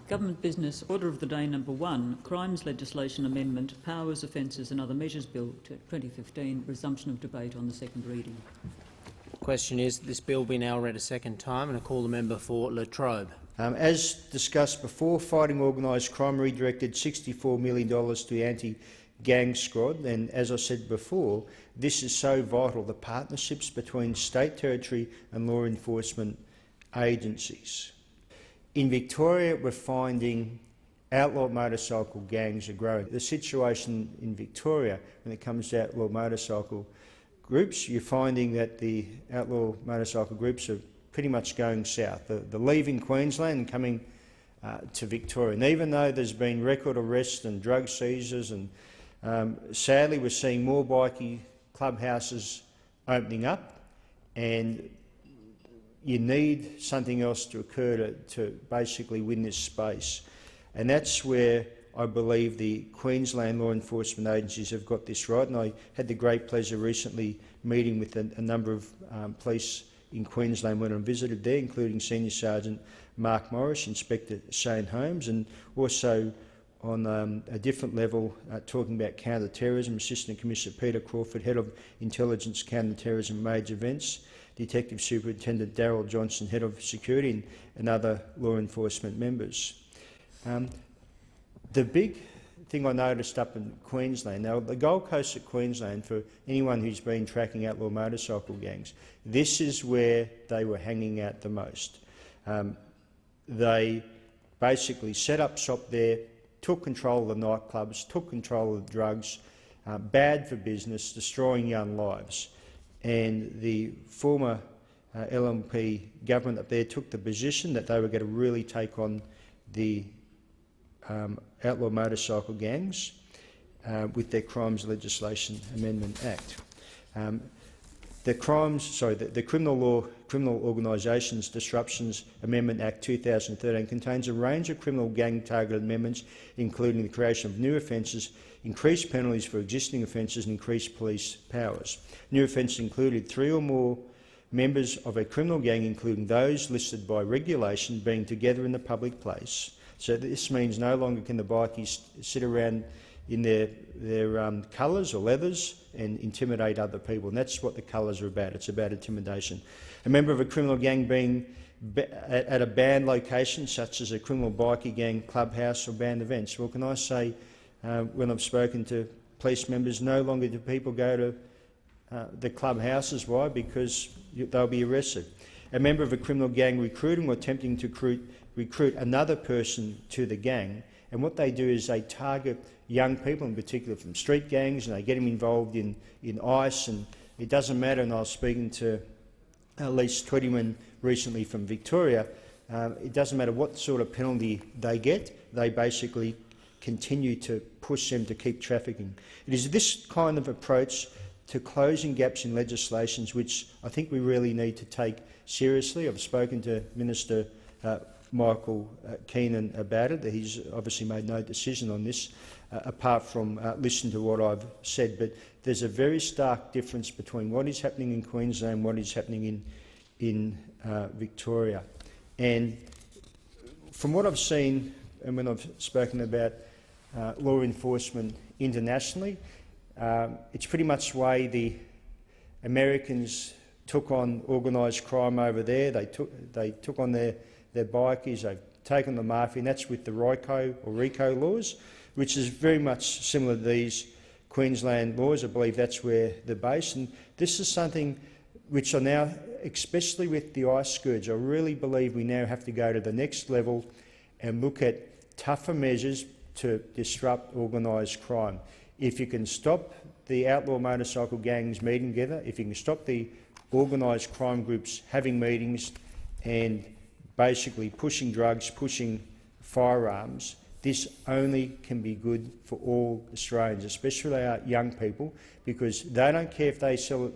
Government Business Order of the Day number 1, Crimes Legislation Amendment, Powers, Offences and Other Measures Bill 2015, resumption of debate on the second reading. The question is that this bill be now read a second time, and I call the member for Latrobe. As discussed before, fighting organised crime redirected $64 million to the anti-gang squad, and as I said before, this is so vital, the partnerships between state, territory and law enforcement agencies. In Victoria, we're finding outlaw motorcycle gangs are growing. The situation in Victoria, when it comes to outlaw motorcycle groups, you're finding that the outlaw motorcycle groups are pretty much going south. They're leaving Queensland and coming to Victoria. And even though there's been record arrests and drug seizures, and sadly we're seeing more bikie clubhouses opening up, and you need something else to occur to basically win this space. And that's where I believe the Queensland law enforcement agencies have got this right. And I had the great pleasure recently meeting with a number of police in Queensland when I visited there, including Senior Sergeant Mark Morris, Inspector Shane Holmes, and also on a different level talking about counter-terrorism, Assistant Commissioner Peter Crawford, Head of Intelligence, Counter-Terrorism Major Events, Detective Superintendent Darryl Johnson, Head of Security, and other law enforcement members. The big thing I noticed up in Queensland, now the Gold Coast of Queensland, for anyone who's been tracking outlaw motorcycle gangs, this is where they were hanging out the most. They basically set up shop there, took control of the nightclubs, took control of the drugs, bad for business, destroying young lives. And the former LNP government up there took the position that they were going to really take on the outlaw motorcycle gangs with their Crimes Legislation Amendment Act. The Criminal Organisations Disruptions Amendment Act 2013 contains a range of criminal gang-targeted amendments, including the creation of new offences, increased penalties for existing offences and increased police powers. New offences included 3 or more members of a criminal gang, including those listed by regulation, being together in the public place. So this means no longer can the bikies sit around in their colours or leathers and intimidate other people, and that's what the colours are about. It's about intimidation. A member of a criminal gang being at a banned location, such as a criminal bikie gang clubhouse or banned events. Well, can I say, when I've spoken to police members, no longer do people go to the clubhouses. Why? Because they'll be arrested. A member of a criminal gang recruiting or attempting to recruit another person to the gang, and what they do is they target young people, in particular from street gangs, and they get them involved in ICE, and it doesn't matter. And I was speaking to at least 21 recently from Victoria. It doesn't matter what sort of penalty they get, they basically continue to push them to keep trafficking. It is this kind of approach to closing gaps in legislations which I think we really need to take seriously. I've spoken to Minister Michael Keenan about it. He's obviously made no decision on this apart from listen to what I've said, but there's a very stark difference between what is happening in Queensland and what is happening in Victoria. And from what I've seen and when I've spoken about law enforcement internationally, it's pretty much the way the Americans took on organised crime over there. They took on their bikies, they've taken the mafia, and that's with the RICO laws, which is very much similar to these Queensland laws. I believe that's where they're based. And this is something which I now, especially with the ICE scourge, I really believe we now have to go to the next level and look at tougher measures to disrupt organised crime. If you can stop the outlaw motorcycle gangs meeting together, if you can stop the organised crime groups having meetings and basically pushing drugs, pushing firearms, this only can be good for all Australians, especially our young people, because they don't care if they sell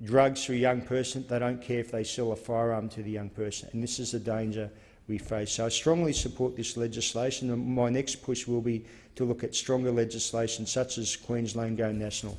drugs to a young person, they don't care if they sell a firearm to the young person, and this is the danger we face. So I strongly support this legislation, and my next push will be to look at stronger legislation such as Queensland Go National.